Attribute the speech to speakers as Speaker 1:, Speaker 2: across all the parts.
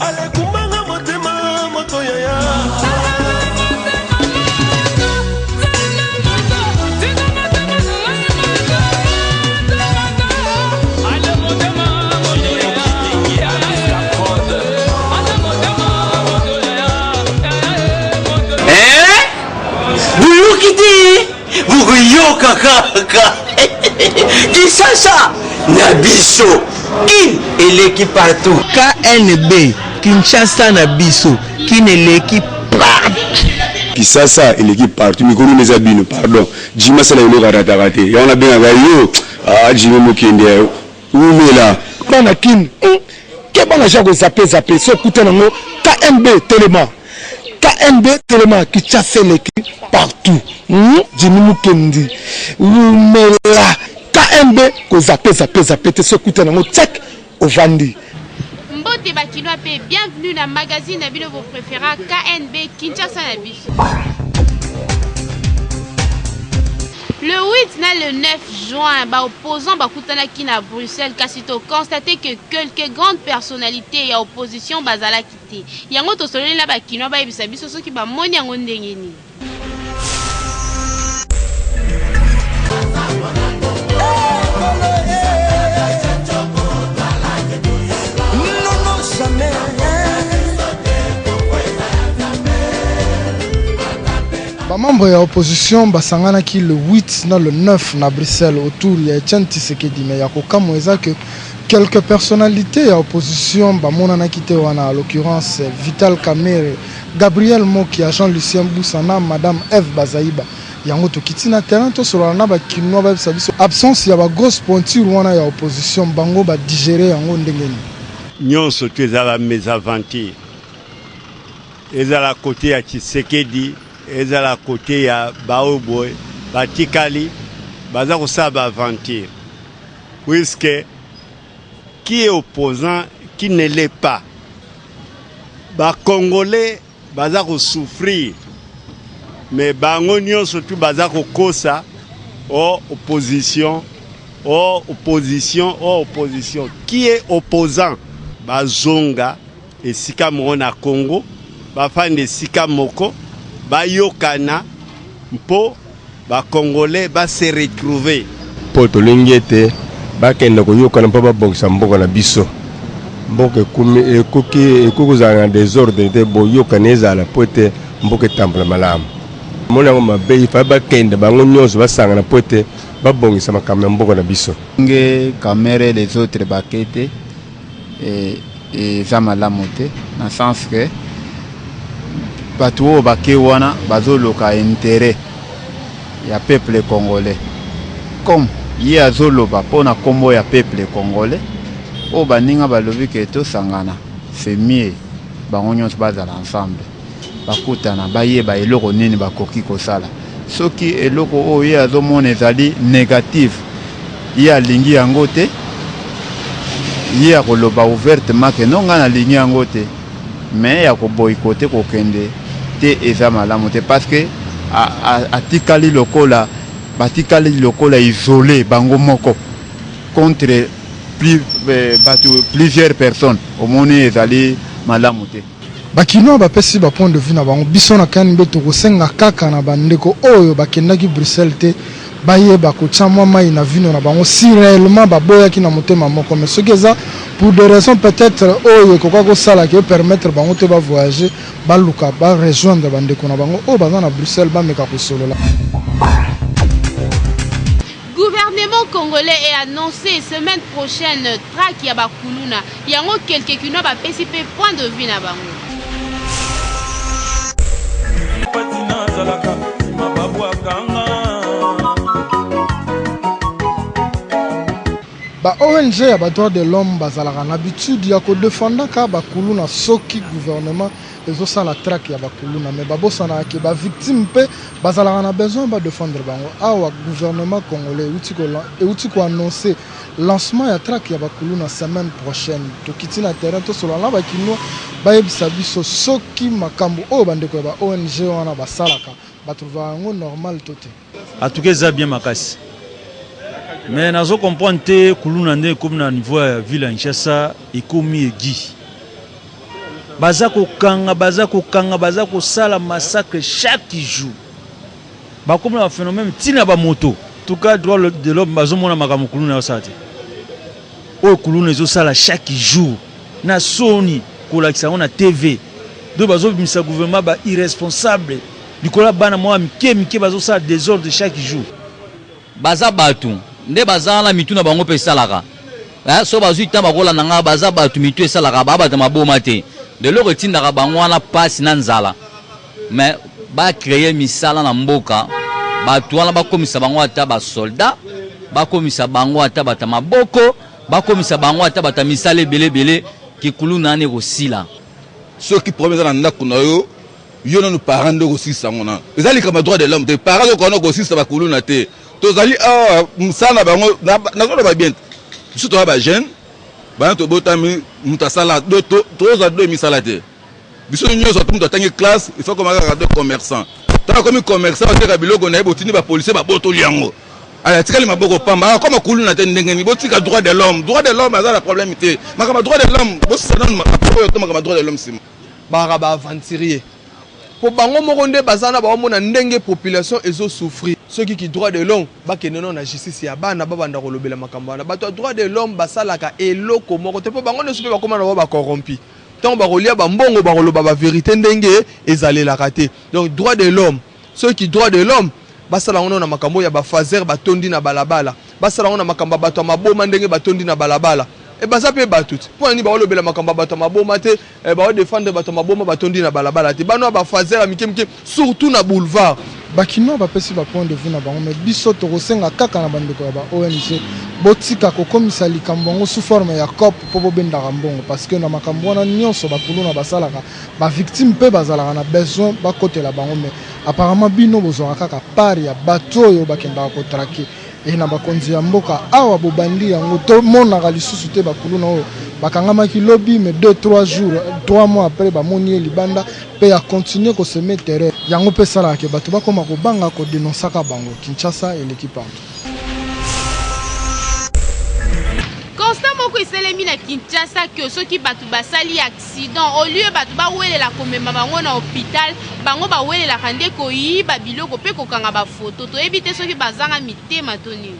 Speaker 1: Ale kumanga motema moto yaya.
Speaker 2: Vous kaka. Qui ça? Nabiso. Qui est l'équipe partout?
Speaker 3: KNB. Kinshasa Nabiso. Qui est l'équipe partout?
Speaker 4: Qui ça et l'équipe partout. Mais comment les abîmes, pardon. Jima ça le raté. Et on a bien yo. Ah, Jima Mokende. Où est là?
Speaker 5: Manakin. Qu'est-ce que j'ai zappé. Ce coup de KNB tellement. KNB tellement qui t'a fait l'équipe partout. Jimmy Mukendi. Oumela. KNB ko zappé. Ce coup de check au Vandi.
Speaker 6: Mbote Bakinoa P, bienvenue dans le magazine de vos préférés KNB Kinshasa Nabiso. Le 8 et le 9 juin, opposants Bakutanaki à Bruxelles, Kassito constaté que quelques grandes personnalités et opposition bazala quitté. Yango to solé la Bakinoa ba ibisabiso so ki ba moni yango ndengeni.
Speaker 5: Membre de l'opposition basangana qui le 8 dans le 9 à Bruxelles autour il y a Etienne Tshisekedi mais il y a que quelques personnalités de l'opposition bamonana quitté wana, en l'occurrence Vital Kamerhe, Gabriel Moki, Jean-Lucien Boussana, Madame Eve Bazaïba. Yango to kitina terrain to sur na ba kinwa ba sabiso absence ya ba grosse pointure wana ya opposition bango ba digérer yango ndengeni.
Speaker 7: Nyonso tu ezala mésaventure. Ezala côté ya Tshisekedi. Ezala côté ya Baoboy, Batikali, baza kosaba aventure. Puisque qui est opposant, qui ne l'est pas. Congolais, baza souffrir. Mais bango nyonso tu baza kosa opposition. Qui est opposant? Bazonga et sika mona Congo, bafande sika moko. Bayokana mpo ba Congolais ba se retrouver
Speaker 4: poto lingete ba kenda ko yokana mpo ba bongisa mboko na biso mboke kumi ekoki zanga désordre te bo yokana ezala pote mboke temple malamu mona ngoma be fa ba kenda bango nyonso basanga na pote ba bongisa makambo mboko na biso
Speaker 8: nge Kamerhe les autres bakete et za malamu te na sens que Batuo Bakewana, Bazoloka intérêt. Il y a peuple congolais. Comme il y a Zoloba, pour na combo ya peuple congolais, au baninga balobi que to sangana, c'est mieux. Bangonyon se base ensemble. Bakutana, baye ba eloko nini bakoki kosala. Soki eloko o ya zomone ezali négatif. Il y a lingi yangote. Il y a koloba ouvertement que non ngana lingi yangote. Mais il y a ko boycotter ko kende. Eza malamu te parce que atikali lokola isolé bango moko contre plusieurs personnes au monde ezali malamu te
Speaker 5: bakino bapesi ba point de vue na bango biso na kanimbe to kosenga kaka na bandeko oyo bakendaki Bruxelles te bayeba kochamwa mai na vino na bango si réellement baboyaki na motema moko mais ce que ça pour des raisons peut-être oyo kokako sala qui permettre bango te ba voyager ba luka ba rejoindre bandeko na bango o baza na Bruxelles ba meka ko solola.
Speaker 6: Gouvernement congolais est annoncé semaine prochaine track ya bakuluna yango quelques kino ba pesi pe point de vue na bango.
Speaker 5: Ba ONG ya ba droit de l'homme bazalaka na habitude ya ko défendre ka bakuluna soki gouvernement ezosala traque ya bakuluna mais babosana ke ba victime pe bazalaka na besoin ba défendre bango awa gouvernement congolais uti ko annoncer lancement ya traque ya bakuluna semaine prochaine to kitina terrain to solo la bakino ba yebisa biso soki makambo o bandeko ba ONG wana basalaka ba trouver ngo normal toté
Speaker 9: en tout cas ça bien makasi. Mais nous avons compris que nous avons niveau de la ville de Kinshasa et comme il dit. baza kokanga baza kosala massacre chaque jour bakomi na phénomène tina ba moto en tout cas droit de l'homme bazomona makambo kuluna osala te oyo kuluna ezosala chaque jour na soni kolakisa yango na TV do bazobimisa gouvernement ba irresponsable likola bana mwa mike bazosala désordre chaque jour
Speaker 10: baza batu nde baza na mitu na bango pe salaka so bazwi ta bakola nanga baza batu mitu esalaka babata maboma te de loko tindaka bango wana pasi na nzala mais ba créer misala na mboka batu wana bakomisa bango ata ba soldat bakomisa bango ata bata maboko bakomisa bango ata bata misala belebele kikulu nane kosila
Speaker 11: ceux qui promettent dans ndako na yo yo na nous parents de kosisa ngona ezali kama droit de l'homme te parents de kono kosisa ba kuluna te tozali msana bango na ko ba bien surtout ba jeune ba to botami mutasala do toza do misala te biso nyonso to tangi classe il faut comme un commerçant tant comme commerçant te ka biloko na botini ba policier ba botoli yango ala tikali maboko pamba comme kuluna te ndenge ni botika droit de l'homme azala problème te makama droit de l'homme bosa na makama droit de l'homme sim
Speaker 12: ba aventurier pour bango mokonde bazana ba mona ndenge population ezo souffrir ceux qui droit de l'homme ba keneno na justice ya bana ba banda kolobela makambo na bato droit de l'homme basalaka eloko moko te po bango ne soupe ba komana ba corrompi tant ba kolia ba mbongo ba koloba ba vérité ndenge ezalelaka te donc droit de l'homme ceux qui droit de l'homme basala ngono na makambo ya ba fazer batondi na balabala basala ngono na makambo bato maboma ndenge batondi na balabala et baza pe batut pour ni ba olobela makambo bato maboma te ba défendre bato maboma batondi na balabala te bano ba fazer amikemike surtout na boulevard
Speaker 5: bakino bapesi ba point de vue na bango mais biso tokosenga kaka na bandeko ya ba ONG botika kokomisa likambo ngo sous forme ya cop po bobendaka mbongo parce que na makambo wana nyonso bakuluna basalaka ba victime pe bazalaka na besoin bakotela bango mais apparemment bino bozwaka kaka part ya bato oyo bakendaka kotrake et na bakonzi ya mboka awa bobandi yango to monaka lisusu te bakuluna oyo bakangamaki lobby mais 2-3 jours 3 mois après bamoni libanda pe ya continuer ko semer terrain yango pe sala ke bato bakoma ko banga ko dénoncer bango Kinshasa et l'équipe
Speaker 6: constat moko eselemi na Kinshasa que soki bato basali accident au lieu bato bawelela komema bango na hôpital bango bawelela kande koyiba biloko pe kokanga ba photo to éviter soki bazanga mitema toni.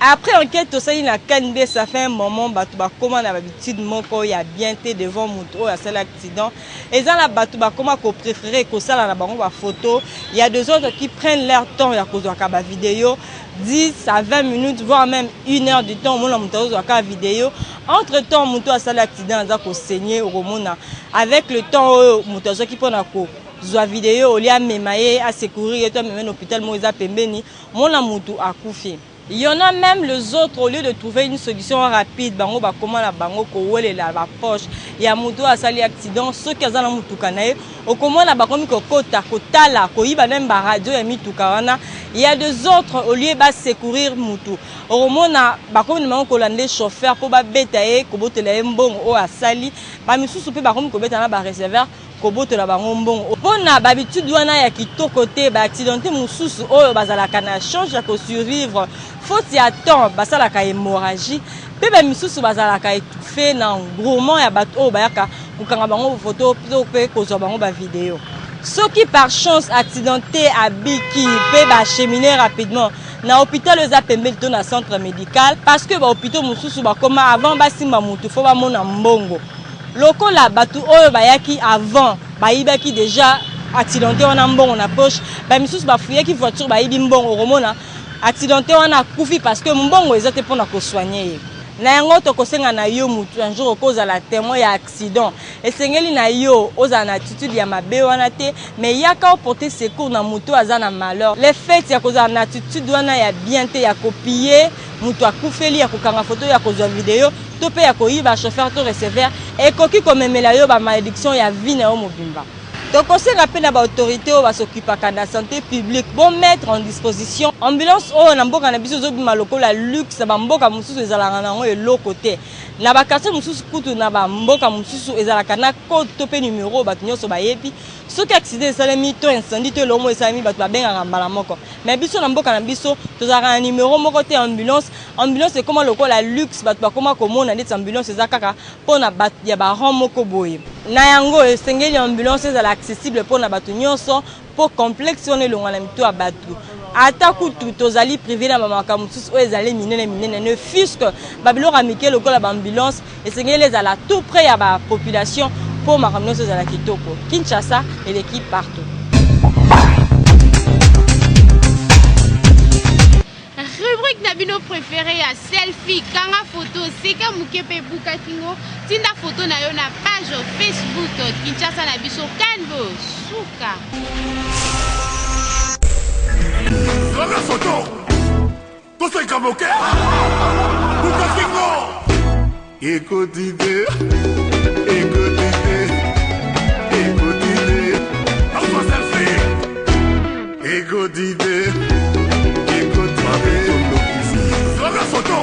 Speaker 13: Après enquête au sein de la Kande, ça fait un moment bato ba comment na habitude moko ya bien té devant moto ya sala accident et ça la bato ba comment ko préférer ko sala na bango ba photo il y a deux autres qui prennent leur temps ya ko zoaka ba vidéo 10 à 20 minutes voire même 1 heure du temps mon moto zoaka vidéo entre temps moto a sala accident za ko saigner au mona avec le temps moto zo qui pona ko zwa vidéo au lia memaye à secourir et toi même hôpital mo za pembeni mon moto a couffé. Il y en a même les autres, au lieu de trouver une solution rapide, bango ba comment la bango ko wele la poche, il y a moto a sali accident, ceux qui ont mutuka nae, au comment la bango ko kota, ko tala, ko yiba même ba radio ya mituka wana, il y a deux autres au lieu ba secourir mutu. Au moment na ba comme bango ko lande chauffeur pour ba betaye, ko botela mbongo o a sali, ba misusu pe ba comme ko beta na ba réservoir koboto la bango mbongo pona babitude wana ya kitoko te ba accidenté mususu oyo bazalaka na change ya ko survivre faute ya temps basalaka hémorragie pe ba misusu bazalaka étouffé na groupement ya bato oyo bayaka kokanga bango photo pe kozwa bango ba vidéo soki par chance accidenté abiki pe ba cheminer rapidement na hôpital eza pembeni to na centre médical parce que ba hôpital mususu ba koma avant basimba mutu fo ba mona mbongo loko la batu oyo bayaki avant bayibaki déjà accidenté wana mbongo na poche ba misusu bafuyaki voiture bayibi mbongo romona accidenté wana kufi parce que mbongo ezate pona ko soigner na yango to kosenga na yo mutu un jour cause la témoin ya accident esengeli na yo oza na attitude ya mabe wana te mais yaka porter secours na mutu azana malheur les faits ya koza na attitude wana ya bien te ya copier mutu akufeli ya kokanga photo ya kozwa vidéo to pe ya koyiba chauffeur to receveur et koki komemela yo ba malédiction ya vie na yo mobimba donc on appelle à l'autorité qui s'occupe de la santé publique pour mettre en disposition ambulance oh na mboka na biso zo bima lokolo la luxe ba mboka mususu ezalanga nango e l'autre côté na bakartier mosusu kutu na bamboka mosusu ezalaka na code to mpe numero bato nyonso bayebi soki accident esalemi to incendie to elomo esalemi bato babengaka mbala moko mais biso na mboka na biso tozalaka na numero moko te ambulance ekoma lokola luxe bato bakoma komona neti ambulance eza kaka mpona bato ya baron moko boye na yango esengeli ambulance ezala accessible mpona bato nyonso mpo complexe wana elongwa na mito ya bato ata kutu tozali privé na bamaka mosusu oyo ezali minene ne fiske babiloko ya mike lokola baambulance esengeli ezala tout près ya bapopulation mpo makambo nyonso ezala kitoko. Kinshasa eleki partout.
Speaker 6: Rubrique Nabino préféré à selfie, kanga photo, seka mukepe buka kingo, tinda photo na yo na page Facebook Kinshasa na biso Kanbo Suka.
Speaker 1: Kanga photo, to seka muke, buka kingo. Écoutez, alpha selfie, écoutez. La photo,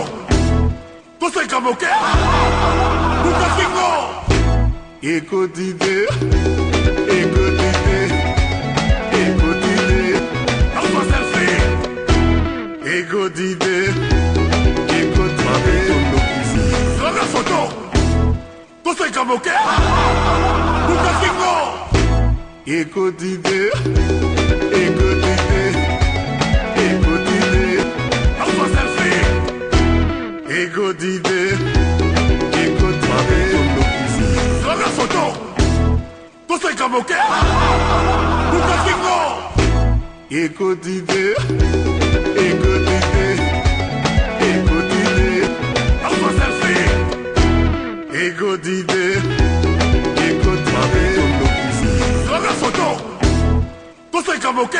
Speaker 1: tout c'est comme ok. Écoutez, alpha selfie, écoutez, la photo, tout c'est comme ok. Écoutez, Écoute d'idée, écoute la photo, tout c'est comme ok. Écoute d'idée, alpha selfie, écoute d'idée, écoute la photo, tout c'est comme ok.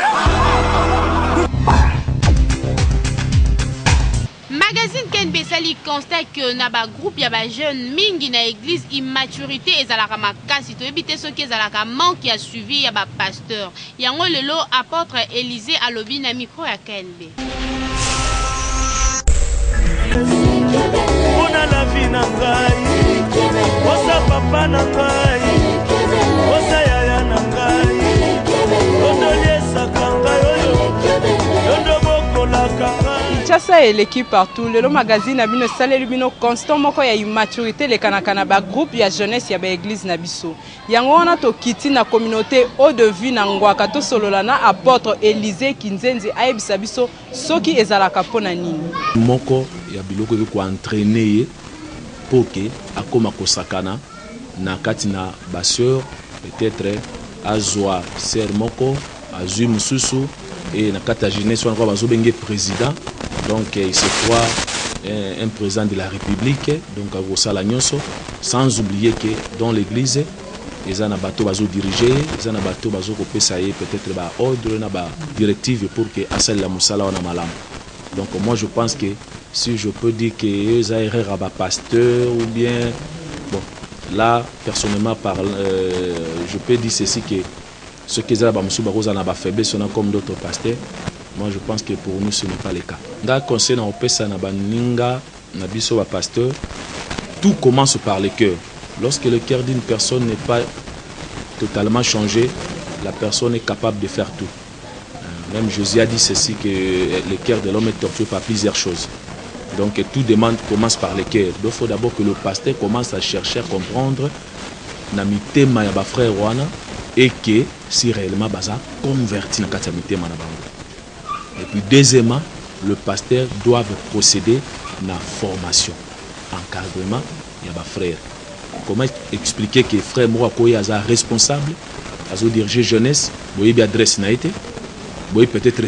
Speaker 6: Magazine Ken Besali constate que na ba groupe ya ba jeune mingi na église immaturité ezalaka makasi to ebite soki ezalaka manque ya suivi ya ba pasteur. Yango lelo apôtre Élisée alobi na micro ya KNB.
Speaker 1: Ona la vie na ngai, osa papa na ngai, osa yaya na ngai, ondoliesa kangai oyo, ondoboko la kangai.
Speaker 14: Kinshasa eleki partout. Lelo magazine na bino saleli bino constant moko ya immaturité lekanaka na ba groupe ya jeunesse ya ba église na biso. Yango wana to kiti na communauté eau de vie na ngwaka to solola na apôtre Élisée Kinzenzi ayebisa biso soki ezalaka pona nini.
Speaker 15: Moko ya biloko ko entraîner pour que akoma kosakana na kati na ba sœur peut-être azwa sœur moko azui mususu et na kati ya jeunesse wana kwa bazobenge président. Donc il se croit un président de la République, donc à Rosala Nyonso, sans oublier que dans l'église, ils ont un bateau bazo dirigé, ils ont un bateau bazo copé ça y est peut-être ba ordre na ba directive pour que asal la musala wana malam. Donc moi je pense que si je peux dire que ils ont erreur à pasteur ou bien bon là personnellement je peux dire ceci que ce qu'ils ont ba musuba rosa na ba faiblesse comme d'autres pasteurs. Moi, je pense que pour nous, ce n'est pas le cas. Dans le conseil, on peut ça, pasteur. Tout commence par le cœur. Lorsque le cœur d'une personne n'est pas totalement changé, la personne est capable de faire tout. Même Jésus a dit ceci, que le cœur de l'homme est torturé par plusieurs choses. Donc, tout demande commence par le cœur. Donc, il faut d'abord que le pasteur commence à chercher à comprendre namité ma frère Rwana et que si réellement baza converti dans katamité ma Et puis deuxièmement, le pasteur doit procéder à la formation, encadrement, il y a frère. Comment expliquer que frère moi est responsable, à diriger jeunesse, vous avez adresse naïté, vous peut-être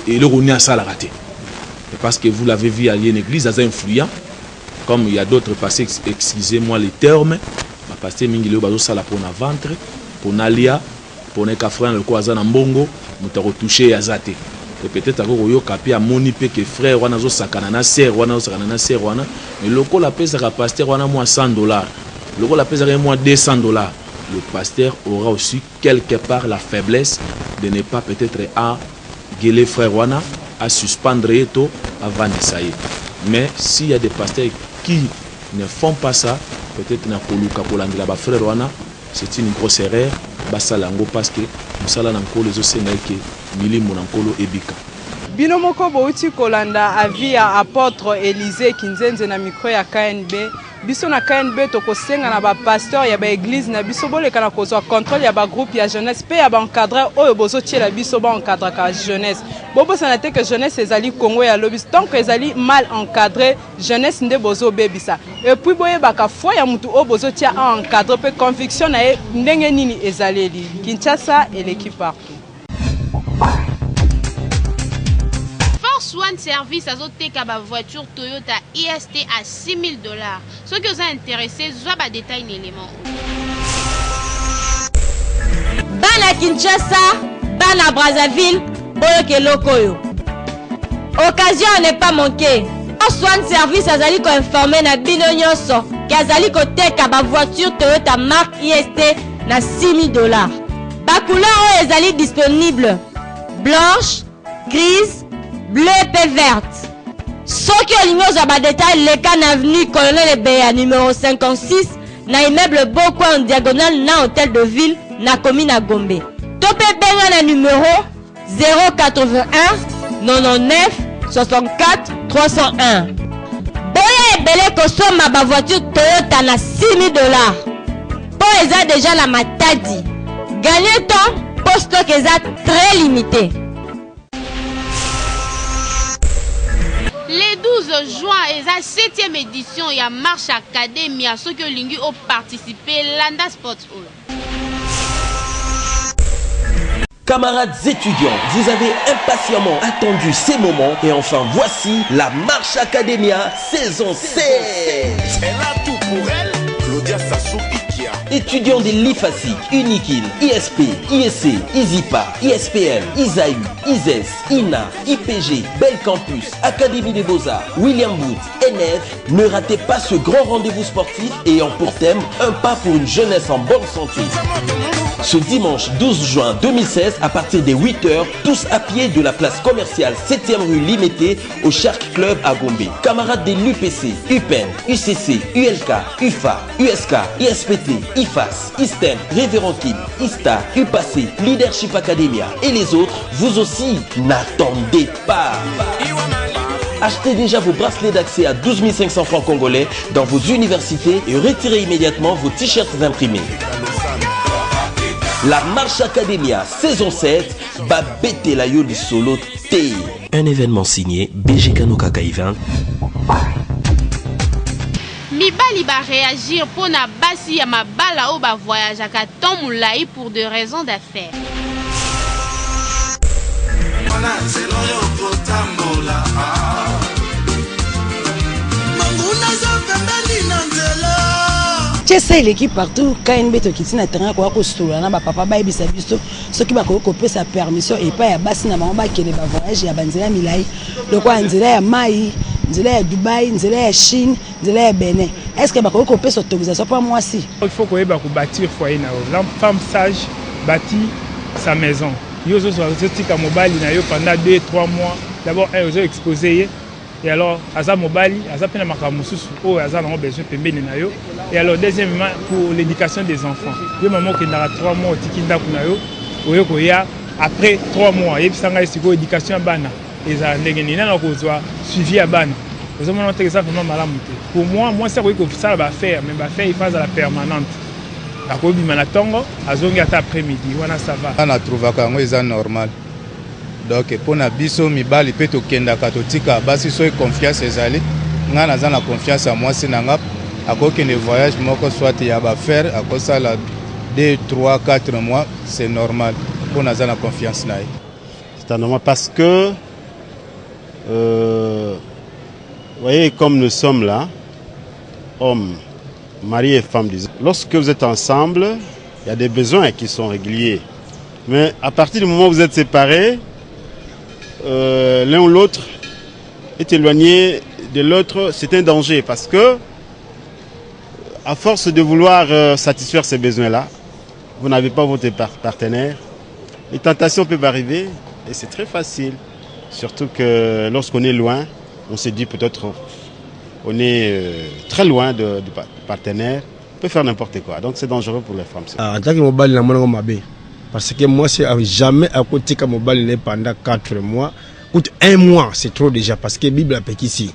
Speaker 15: et le rôle à ça la raté. Parce que vous l'avez vu à une église, c'est influent, comme il y a d'autres pasteurs, excusez-moi les termes, ma pasteur mingile bazo sala pour na ventre, pour nalia, pour ne frère le koaza na mbongo, mutaro toucher azate. Et peut-être que kapi a moni pe que frère wana zo sakana na sœur wana zo sakana na sœur wana mais loko la pesa ka pasteur wana moi $100 loko la pesa moi $200 le pasteur aura aussi quelque part la faiblesse de ne pas peut-être à gueuler frère wana à suspendre eto avant de ça mais s'il y a des pasteurs qui ne font pas ça. Peut-être na koluka kolandela ba frère wana, c'est une grosse erreur. Basala ngo parce que musala na nkolo ezosenga ke milimo na nkolo ebika.
Speaker 14: Bino moko bouti kolanda avis ya apôtre Élisée Kinzenze na micro ya KNB. Biso na KNB tokosenga na ba pasteur ya ba église na biso boleka na kozwa contrôle ya ba groupe ya jeunesse pe ya ba encadrer oyo bozo tiela biso ba encadrer ka jeunesse. Bobo sanate que jeunesse ezali Congo ya lobis tant que ezali mal encadré jeunesse nde bozo bebisa. Et puis boye baka foi ya mutu o bozo tia encadrer pe conviction na ye ndenge nini ezaleli. Kinshasa et l'équipe partout.
Speaker 6: One service à zoteka ba voiture Toyota IST à $6,000. Ceux qui sont intéressés, soit ba détail élément.
Speaker 16: Bana Kinshasa, Bana Brazzaville, boyoke lokoyo. Occasion à ne pas manquer. One service azali ko informer na bino nyonso ki azali ko teka ba voiture Toyota marque IST na $6,000. Ba couleur ezali disponible blanche, grise, bleu et verte. Ceux qui ont l'image à détail, les cannes avenue Colonel Béa numéro 56, na immeuble Boko en diagonale na hôtel de ville, na commune à Gombe. Topé Benga na numéro 081 99 64 301. Boya et Belé Kosoma ma voiture Toyota na $6,000. Pour eza déjà la matadi. Gagner temps, poste que eza très limité.
Speaker 6: Le 12 juin, et la 7e édition, il y a Marche Académie à ceux qui ont participé à Landa Sports Hall.
Speaker 17: Camarades étudiants, vous avez impatiemment attendu ces moments et enfin voici la Marche Academia saison 7.
Speaker 18: Elle a tout pour elle, Claudia Sassou Ikia.
Speaker 17: Étudiants de l'IFASIC, Unikil, ISP, ISC, ISIPA, ISPM, ISAU, ISES, INA, IPG, Bel Campus, Académie des Beaux-Arts, William Booth, NF, ne ratez pas ce grand rendez-vous sportif ayant pour thème un pas pour une jeunesse en bonne santé. Ce dimanche 12 juin 2016, à partir des 8h, tous à pied de la place commerciale 7e rue Limété au Shark Club à Gombe. Camarades de l'UPC, UPEN, UCC, ULK, UFA, USK, ISPT, IFAS, ISTEM, Révérend Kid, ISTA, UPAC, Leadership Academia et les autres, vous aussi, n'attendez pas. Achetez déjà vos bracelets d'accès à 12 500 francs congolais dans vos universités et retirez immédiatement vos t-shirts imprimés. La Marche Academia saison 7, Babete la yo du solo T. Un événement signé BG Kano Kakaivan.
Speaker 6: Mibali va réagir pour na basi ya mabala ou ba voyage à Katon Moulaï pour des raisons d'affaires.
Speaker 19: Tiesa l'équipe partout KNB tokiti na terrain kwa kostola na ba papa ba ebisa biso soki ba ko kopesa permission et pas ya basi na bango ba kele ba voyage ya banzela milai lokwa nzela ya mai nzela ya Dubai nzela ya Chine nzela ya Benin est-ce que ba ko kopesa autorisation pour moi si
Speaker 20: il faut ko eba ko bâtir foyer na la femme sage bâtit sa maison yo zo tika mobile na yo pendant 2-3 mois d'abord un zo exposé. Et alors, Aza Mobali, Aza Pena Makamususu, oh, Aza n'a pas besoin de payer nayo. Et alors, deuxièmement, pour l'éducation des enfants. Il y a un moment qui a 3 mois, Tikinda Kunayo, après 3 mois, il y a une éducation à Bana. Et ça, il y a un suivi à Bana. Pour moi, c'est vrai que ça va faire, mais va faire il phase à la permanente. D'accord, Bimanatongo, Azonga après-midi, ça va.
Speaker 8: On a trouvé que c'est normal. Donc pour na biso mibali pe tokenda katotika basi so confiance ezali nga naza na confiance à moi sinanga akokende voyage moko soit ya ba faire akosala 2, 3, 4 mois c'est normal pour naza na confiance nae.
Speaker 7: C'est normal parce que voyez comme nous sommes là hommes, mari et femme, lorsque vous êtes ensemble, il y a des besoins qui sont réguliers. Mais à partir du moment où vous êtes séparés, l'un ou l'autre est éloigné de l'autre, c'est un danger parce que à force de vouloir satisfaire ces besoins-là, vous n'avez pas votre partenaire, les tentations peuvent arriver et c'est très facile. Surtout que lorsqu'on est loin, on se dit peut-être on est très loin du partenaire, on peut faire n'importe quoi. Donc c'est dangereux pour les femmes.
Speaker 4: En tant que mobile, parce que moi, c'est jamais à côté que mobile pendant 4 mois. 1 mois, c'est trop déjà, parce que la Bible a péqué ici.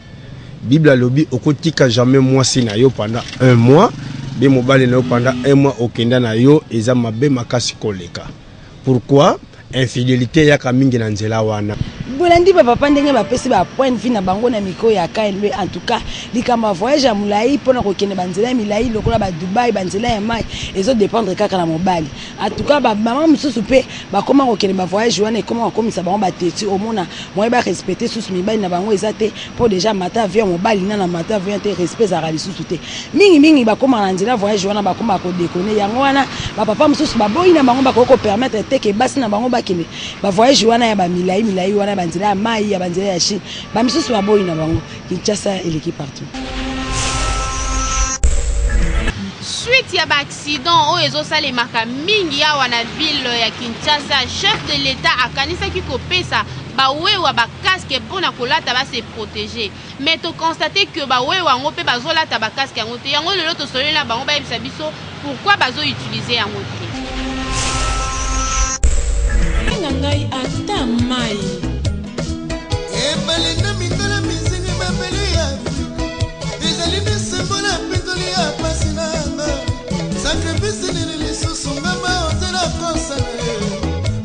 Speaker 4: La Bible a lobby au côté que jamais moi, c'est pendant 1 mois. Mais mobile pendant 1 mois au Kenya na yo et ça m'a bien makasi koleka. Pourquoi? Infidélité ya kamingi na nzela wana.
Speaker 19: Bolandi papa ndenge bapesi ba point de vue na bango na miko ya KNB. En tout cas likamba voyage ya mulai pona kokende banzela milai lokola ba Dubai banzela ya mai ezo dépendre kaka na mobali. En tout cas ba maman mususu pe ba koma kokende ba voyage wana ekoma komisa bango ba teti omona moye ba respecter susu mibali na bango ezate pour déjà mata avion mobali na mata avion te respect za rali susu te. Mingi ba koma na nzela voyage wana ba koma ko déconner yango wana ba papa mususu ba boyi na bango ba ko permettre te ke basi na bango bakene ba voyage wana ya ba milai wana banzela mai ya banzela ya Chine ba misusu ba boyi na bango Kinshasa eleki partout.
Speaker 6: Suite ya ba accident o ezosalemaka mingi awa na ville ya Kinshasa, chef de l'État akanisaki kopesa bawewa bakaske mpona kolata base protéger. Mais to constate que bawewa yango mpe bazolata bakaske yango te. Yango lelo tosolola na bango bayebisa biso pourquoi bazoutilize yango te.
Speaker 14: Ngai ata mai
Speaker 1: ebalinga mitala mizingi mabele ya ezali ne sembola pitoli ya pasi nanga sacrifice nini lisusu ngamba ozela konsana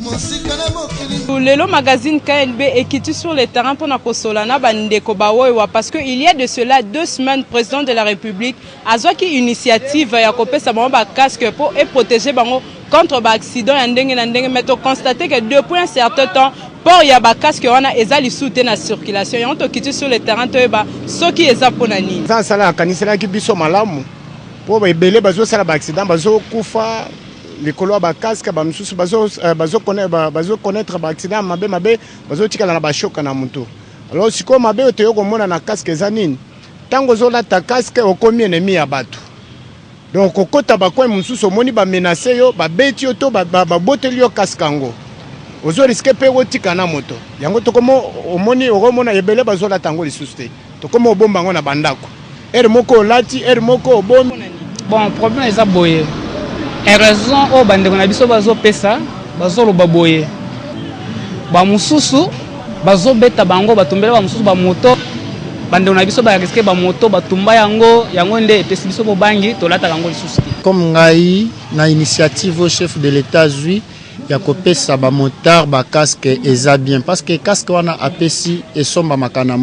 Speaker 1: mosika na mokili.
Speaker 14: Lelo magazine KNB ekiti sur le terrain pour nakosolana bandeko bawewa parce que il y a de cela 2 semaines président de la République azwaki initiative ya kopesa bango ba casque pour protéger bango contre ba accident ya ndenge na ndenge, mais to constater que depuis un certain temps pour ya ba casque wana ezali soute na circulation yango to kiti sur le terrain to ba soki eza pona nini
Speaker 21: ça sala kanisela ki biso malamu po ba ebele bazo sala ba accident bazo kufa likolo ba casque ba msusu bazo connaître ba accident mabe bazo tikala na ba shoka na mutu. Alors siko mabe to yoko mona na casque eza nini tango zo la ta casque okomi ennemi ya bato. Donc okota ba kwa msusu moni ba menacer yo ba beti yo to ba boteli yo casque ngo ozo risque pe otika na moto yango to komo omoni okomona ebele bazola tango lisusu te to komo obomba ngo na bandako moko lati moko obomba.
Speaker 22: Bon problème eza boye raison o bandeko na biso bazopesa bazoloba boye ba mususu bazobeta bango batumbela ba mususu ba moto bandeko na biso ba risque ba moto batumba yango nde epesi biso bobangi tolata yango lisusu.
Speaker 21: Comme ngai na initiative au chef de l'État zui ya kopesa ba motard ba casque eza bien parce que casque wana apesi esomba makana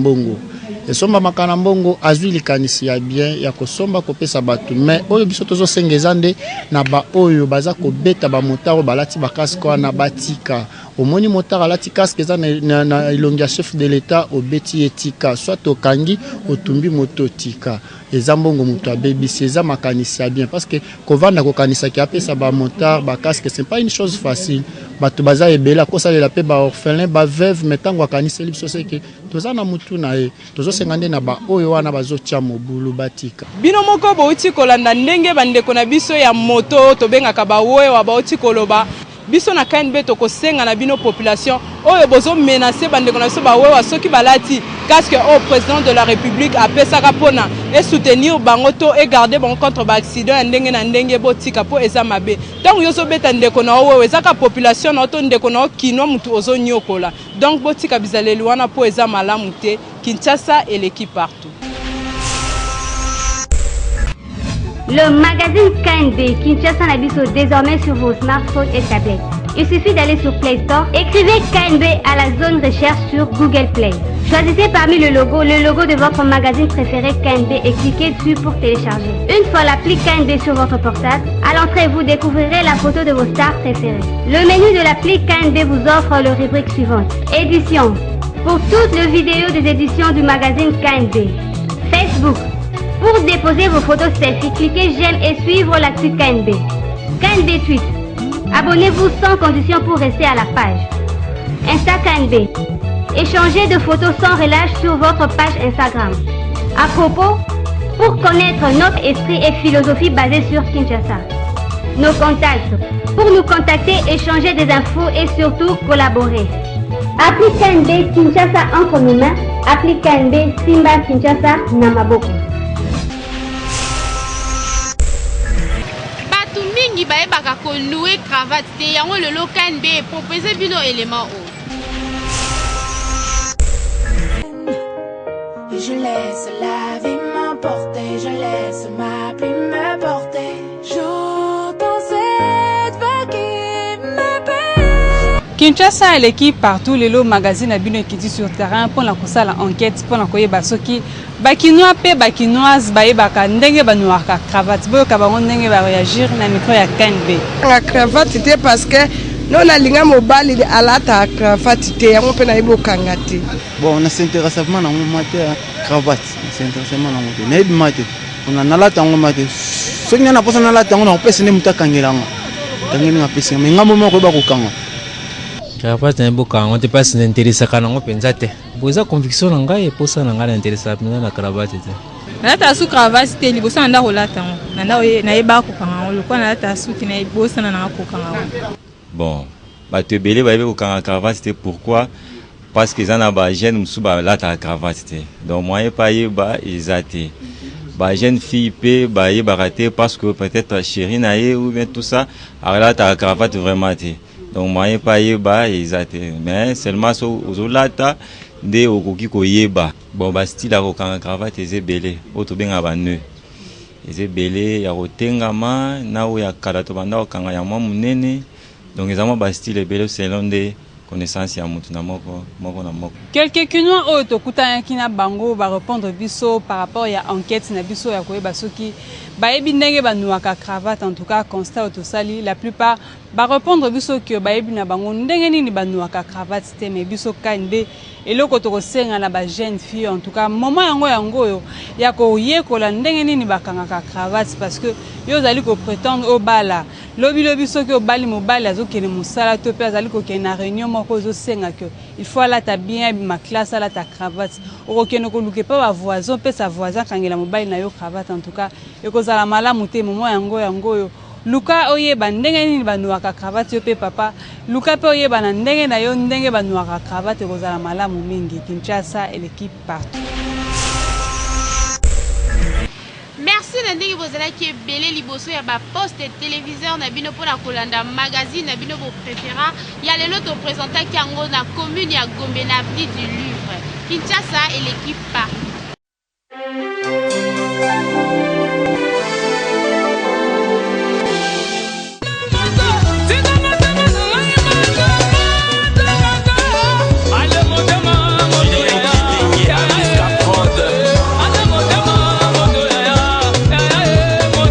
Speaker 21: mbongo azwi likanisi ya bien ya kosomba kopesa batu mais oyo biso tozo sengeza nde na ba oyo baza kobeta ba motard balati ba casque wana batika omoni motard alati casque eza na ilongi ya chef de l'État obeti etika soit okangi otumbi moto tika eza mbongo mutu abebisi eza makanisi ya bien parce que kovanda kokanisa ki apesa ba motard ba casque c'est pas une chose facile bato baza ebela kosalela pe ba orphelin ba veuve metango akaniseli biso seke toza na mutu na ye tozo sengande na ba oyo wana bazotia mobulu batika
Speaker 14: bino moko bouti kolanda ndenge bandeko na biso ya moto tobengaka bawewa bauti koloba biso na KNB tokosenga na bino population oyo bozo menacer bandeko na biso bawewa soki balati casque au président de la République apesaka pona et soutenir bango to et garder bango contre ba accident ya ndenge na ndenge botika po eza mabe tango yoso beta ndeko na oyo ezaka population na to ndeko na kino mutu ozo nyokola donc botika bizaleli wana po eza malamu te. Kinshasa et l'équipe partout.
Speaker 23: Le magazine KNB Kinshasa Nabiso désormais sur vos smartphones et tablettes. Il suffit d'aller sur Play Store, écrivez KNB à la zone recherche sur Google Play. Choisissez parmi le logo de votre magazine préféré KNB et cliquez dessus pour télécharger. Une fois l'appli KNB sur votre portable, à l'entrée vous découvrirez la photo de vos stars préférées. Le menu de l'appli KNB vous offre les rubriques suivantes. Éditions. Pour toutes les vidéos des éditions du magazine KNB. Facebook. Pour déposer vos photos selfie, cliquez j'aime et suivre l'actu KNB. KNB Tweet. Abonnez-vous sans condition pour rester à la page. Insta KNB. Échangez de photos sans relâche sur votre page Instagram. À propos, pour connaître notre esprit et philosophie basée sur Kinshasa. Nos contacts. Pour nous contacter, échanger des infos et surtout collaborer. Appli KNB Kinshasa entre nos mains Appli KNB Simba Kinshasa na maboko.
Speaker 6: Batu mingi bayebaka ko louer cravate te yango le KNB proposer bino élément o.
Speaker 2: Je laisse la vie m'emporter, je laisse ma plume me porter. J'entends cette vague qui me paie.
Speaker 14: Kinshasa et l'équipe partout, le magazine a bien écrit sur terrain pour la enquête, pour la koyeba soki bakinois pe bakinoise bayebaka ndenge banuaka cravate boyo kabango ndenge ba réagir na micro ya KNB.
Speaker 3: La cravate c'était parce que non na linga mobali alata cravate te yango pe na yebo kangate.
Speaker 9: Bon, on s'intéresse vraiment à mon cravate, on s'intéresse vraiment à mon nez mate. On a nalata ngo mate. Soki na posa nalata ngo na pesa ne mutakangelanga. Tangeni ngapesa mais ngamo moko ba kokanga.
Speaker 24: Cravate na boka on te passe n'intéresse kana ngo penza te. Boza conviction na ngai posa na ngai intéresse penza na cravate te.
Speaker 25: Nalata su cravate te liboso nda kolata ngo. Nanda na yeba kokanga ngo lokwa nalata su te na liboso na kokanga ngo.
Speaker 26: Bon, bah te belé bah au cravate c'était pourquoi parce que ça n'a pas jeune musuba là ta cravate donc moi pas y bah ils até bah jeune fille pe bah y raté parce que peut-être chérie naïe ou bien tout ça alors là ta cravate vraiment té donc moi pas y bah ils até mais seulement aux lata de au koki ko yeba bon bah style à cravate c'est belé auto bien ba nœud c'est belé ya rotengama na o ya kalato banda o kanga ya mwa munene. Donc, ils ont un style belé selon des connaissances à Moutounamoko.
Speaker 14: Quelques Kinois autres, Koutanakina Bango, va répondre biso par rapport à l'enquête na biso ya koyeba soki baebi ndenge banuaka cravate en tout cas constat autosali la plupart va répondre biso que baebi na bango ndenge nini banuaka cravate te mais biso KNB eloko to kosenga na ba jeune fille en tout cas moment yango yo ya ko yekola ndenge nini bakangaka cravate parce que yo zali ko prétendre au bala lobi soki obali mobali azokene musala to pe azali ko kena réunion moko zo senga que il faut la ta bien ma classe la ta cravate okokene ko luke pa ba voisin pe sa voisin kangela mobali na yo cravate en tout cas ekozala malamu te moment yango yo luka oyeba ndenge nini banuaka cravate yo pe papa luka pe oyeba na ndenge na yo ndenge banuaka cravate ekozala malamu mingi. Kinshasa et l'équipe partout.
Speaker 6: Merci Nandegi Bozala qui est belé liboso ya ba poste téléviseur na bino pona kolanda magazine na bino bo préféra ya lelo to présenter kango na commune ya Gombe na avenue du Louvre. Kinshasa et l'équipe partout.